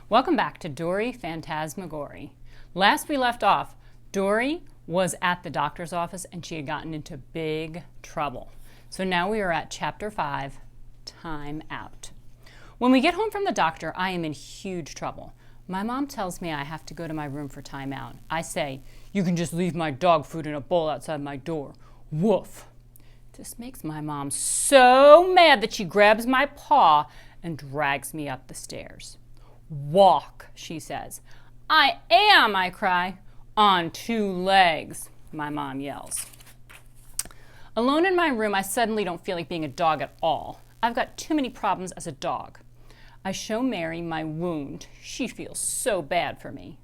Welcome back to Dory Fantasmagory. Last we left off, Dory was at the doctor's office and she had gotten into big trouble. So now we are at Chapter 5, Time Out. When we get home from the doctor, I am in huge trouble. My mom tells me I have to go to my room for time out. I say, "You can just leave my dog food in a bowl outside my door. Woof." This makes my mom so mad that she grabs my paw and drags me up the stairs. "Walk," she says. "I am," I cry. "On two legs," my mom yells. Alone in my room, I suddenly don't feel like being a dog at all. I've got too many problems as a dog. I show Mary my wound. She feels so bad for me.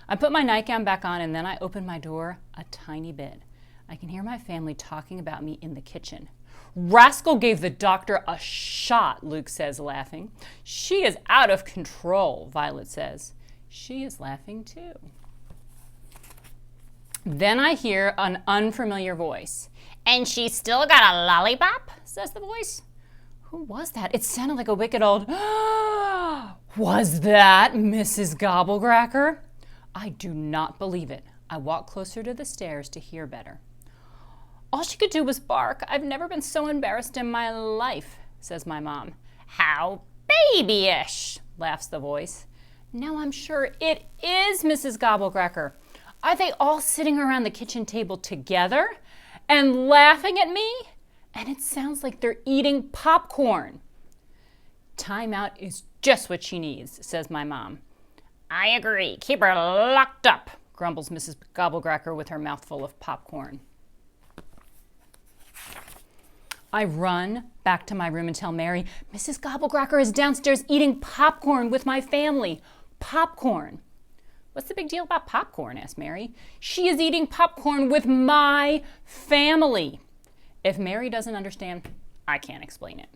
I put my nightgown back on and then I open my door a tiny bit. I can hear my family talking about me in the kitchen. "Rascal gave the doctor a shot," Luke says, laughing. "She is out of control," Violet says. She is laughing too. Then I hear an unfamiliar voice. "And she's still got a lollipop?" says the voice. Who was that? It sounded like a wicked old, "Was that Mrs. Gobblecracker?" I do not believe it. I walk closer to the stairs to hear better. "All she could do was bark. I've never been so embarrassed in my life," says my mom. "How babyish," laughs the voice. Now I'm sure it is Mrs. Gobblecracker. Are they all sitting around the kitchen table together and laughing at me? And it sounds like they're eating popcorn. "Time out is just what she needs," says my mom. "I agree. Keep her locked up," grumbles Mrs. Gobblecracker with her mouth full of popcorn. I run back to my room and tell Mary, "Mrs. Gobblecracker is downstairs eating popcorn with my family." Popcorn. "What's the big deal about popcorn?" asks Mary. "She is eating popcorn with my family." If Mary doesn't understand, I can't explain it.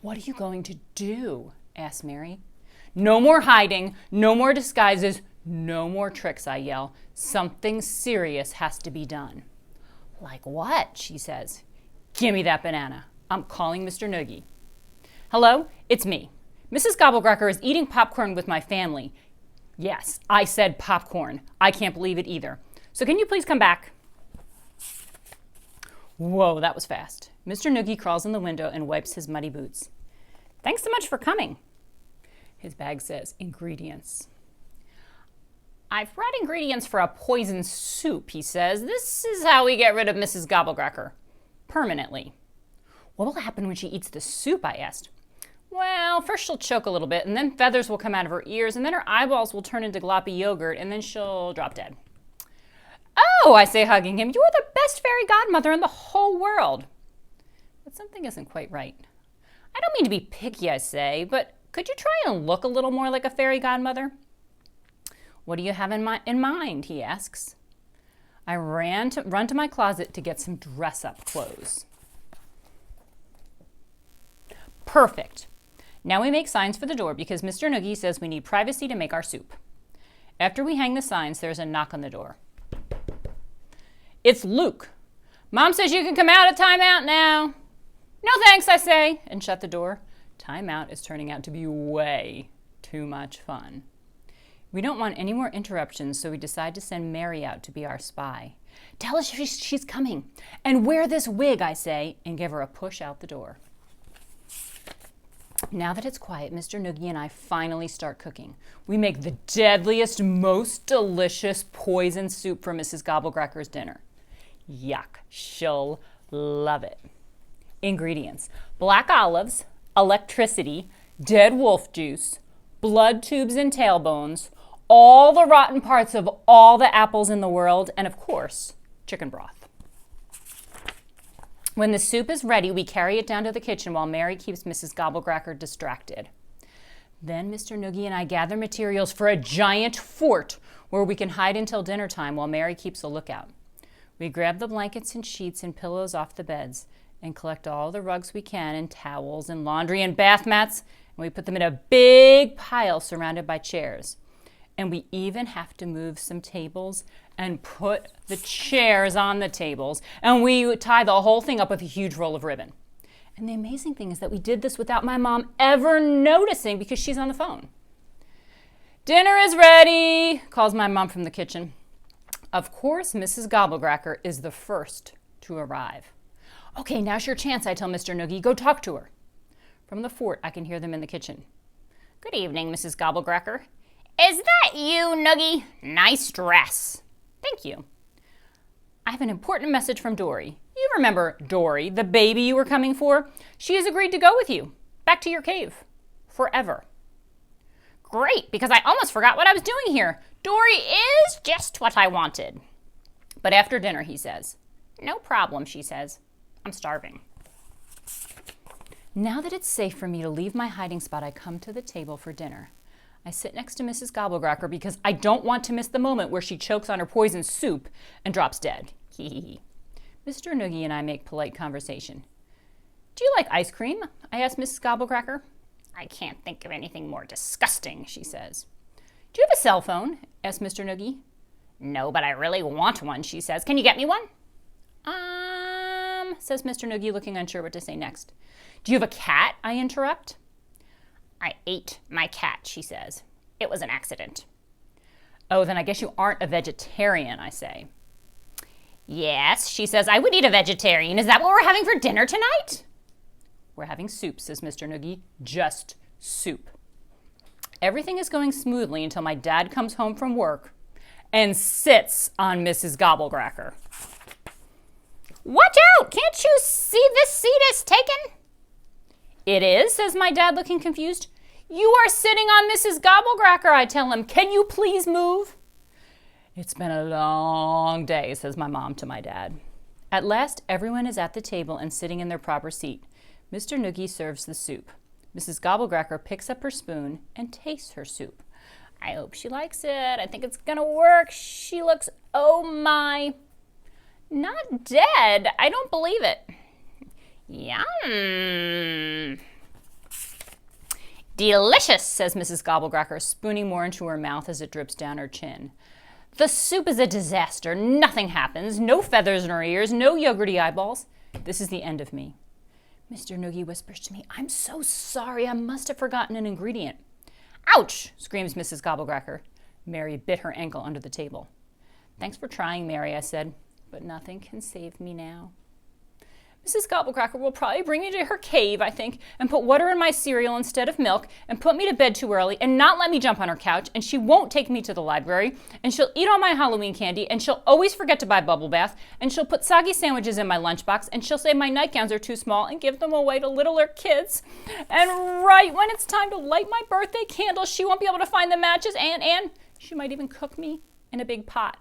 "What are you going to do?" asks Mary. "No more hiding, no more disguises, no more tricks," I yell. "Something serious has to be done." "Like what?" she says. "Give me that banana. I'm calling Mr. Noogie." "Hello, it's me. Mrs. Gobblecracker is eating popcorn with my family." Yes, I said popcorn. I can't believe it either. "So can you please come back?" Whoa, that was fast. Mr. Noogie crawls in the window and wipes his muddy boots. "Thanks so much for coming." His bag says ingredients. "I've brought ingredients for a poison soup," he says. "This is how we get rid of Mrs. Gobblecracker. Permanently." "What will happen when she eats the soup?" I asked. "Well, first she'll choke a little bit, and then feathers will come out of her ears, and then her eyeballs will turn into gloppy yogurt, and then she'll drop dead." "Oh," I say, hugging him, "you are the best fairy godmother in the whole world." But something isn't quite right. "I don't mean to be picky," I say, "but could you try and look a little more like a fairy godmother?" "What do you have in mind?" he asks. I run to my closet to get some dress-up clothes. Perfect. Now we make signs for the door because Mr. Noogie says we need privacy to make our soup. After we hang the signs, there's a knock on the door. "It's Luke. Mom says you can come out at timeout now." "No thanks," I say, and shut the door. Timeout is turning out to be way too much fun. We don't want any more interruptions, so we decide to send Mary out to be our spy. "Tell us she's coming. And wear this wig," I say, and give her a push out the door. Now that it's quiet, Mr. Noogie and I finally start cooking. We make the deadliest, most delicious poison soup for Mrs. Gobblecracker's dinner. Yuck, she'll love it. Ingredients: black olives, electricity, dead wolf juice, blood tubes and tailbones, all the rotten parts of all the apples in the world, and of course, chicken broth. When the soup is ready, we carry it down to the kitchen while Mary keeps Mrs. Gobblecracker distracted. Then Mr. Noogie and I gather materials for a giant fort where we can hide until dinner time while Mary keeps a lookout. We grab the blankets and sheets and pillows off the beds and collect all the rugs we can and towels and laundry and bath mats, and we put them in a big pile surrounded by chairs. And we even have to move some tables and put the chairs on the tables. And we tie the whole thing up with a huge roll of ribbon. And the amazing thing is that we did this without my mom ever noticing because she's on the phone. "Dinner is ready," calls my mom from the kitchen. Of course, Mrs. Gobblecracker is the first to arrive. "Okay, now's your chance," I tell Mr. Noogie. "Go talk to her." From the fort, I can hear them in the kitchen. "Good evening, Mrs. Gobblecracker." "Is that you, Noogie? Nice dress." "Thank you." "I have an important message from Dory. You remember Dory, the baby you were coming for? She has agreed to go with you, back to your cave, forever." "Great, because I almost forgot what I was doing here. Dory is just what I wanted." But after dinner, he says. "No problem," she says. "I'm starving." Now that it's safe for me to leave my hiding spot, I come to the table for dinner. I sit next to Mrs. Gobblecracker because I don't want to miss the moment where she chokes on her poison soup and drops dead. Hee hee hee. Mr. Noogie and I make polite conversation. "Do you like ice cream?" I ask Mrs. Gobblecracker. "I can't think of anything more disgusting," she says. "Do you have a cell phone?" asks Mr. Noogie. "No, but I really want one," she says. "Can you get me one?" Says Mr. Noogie, looking unsure what to say next. "Do you have a cat?" I interrupt. "I ate my cat," she says. "It was an accident." "Oh, then I guess you aren't a vegetarian," I say. "Yes," she says, "I would eat a vegetarian. Is that what we're having for dinner tonight?" "We're having soup," says Mr. Noogie. "Just soup." Everything is going smoothly until my dad comes home from work and sits on Mrs. Gobblecracker. "Watch out! Can't you see this seat is taken?" "It is," says my dad, looking confused. "You are sitting on Mrs. Gobblecracker," I tell him. "Can you please move?" "It's been a long day," says my mom to my dad. At last, everyone is at the table and sitting in their proper seat. Mr. Noogie serves the soup. Mrs. Gobblecracker picks up her spoon and tastes her soup. "I hope she likes it. I think it's gonna work. She looks, oh my, not dead. I don't believe it." "Yum. Delicious," says Mrs. Gobblecracker, spooning more into her mouth as it drips down her chin. "The soup is a disaster. Nothing happens. No feathers in her ears. No yogurty eyeballs. This is the end of me." Mr. Noogie whispers to me, "I'm so sorry. I must have forgotten an ingredient." "Ouch!" screams Mrs. Gobblecracker. Mary bit her ankle under the table. "Thanks for trying, Mary," I said, "but nothing can save me now." Mrs. Gobblecracker will probably bring me to her cave, I think, and put water in my cereal instead of milk, and put me to bed too early, and not let me jump on her couch, and she won't take me to the library, and she'll eat all my Halloween candy, and she'll always forget to buy bubble bath, and she'll put soggy sandwiches in my lunchbox, and she'll say my nightgowns are too small and give them away to littler kids. And right when it's time to light my birthday candle, she won't be able to find the matches, and she might even cook me in a big pot.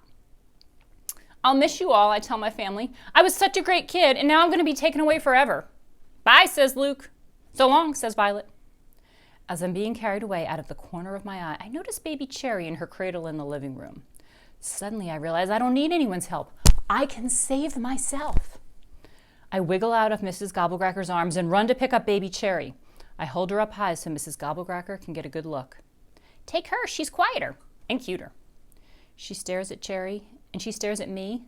I'll miss you all, I tell my family. I was such a great kid, and now I'm going to be taken away forever. Bye, says Luke. So long, says Violet. As I'm being carried away out of the corner of my eye, I notice baby Cherry in her cradle in the living room. Suddenly, I realize I don't need anyone's help. I can save myself. I wiggle out of Mrs. Gobblecracker's arms and run to pick up baby Cherry. I hold her up high so Mrs. Gobblecracker can get a good look. Take her, she's quieter and cuter. She stares at Cherry, and she stares at me,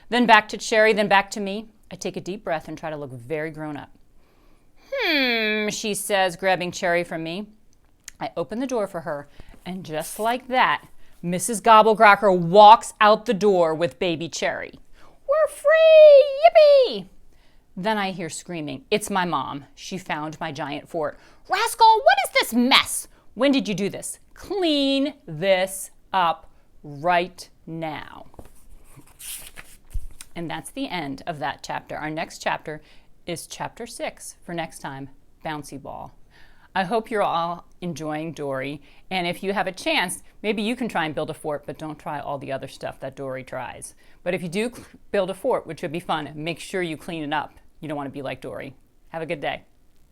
then back to Cherry, then back to me. I take a deep breath and try to look very grown up. She says, grabbing Cherry from me. I open the door for her, and just like that, Mrs. Gobblecracker walks out the door with baby Cherry. We're free! Yippee! Then I hear screaming. It's my mom. She found my giant fort. Rascal, what is this mess? When did you do this? Clean this up right now. And that's the end of that chapter. Our next chapter is chapter 6 for next time, Bouncy Ball. I hope you're all enjoying Dory, and if you have a chance, maybe you can try and build a fort, but don't try all the other stuff that Dory tries. But if you do build a fort, which would be fun, make sure you clean it up. You don't want to be like Dory. Have a good day.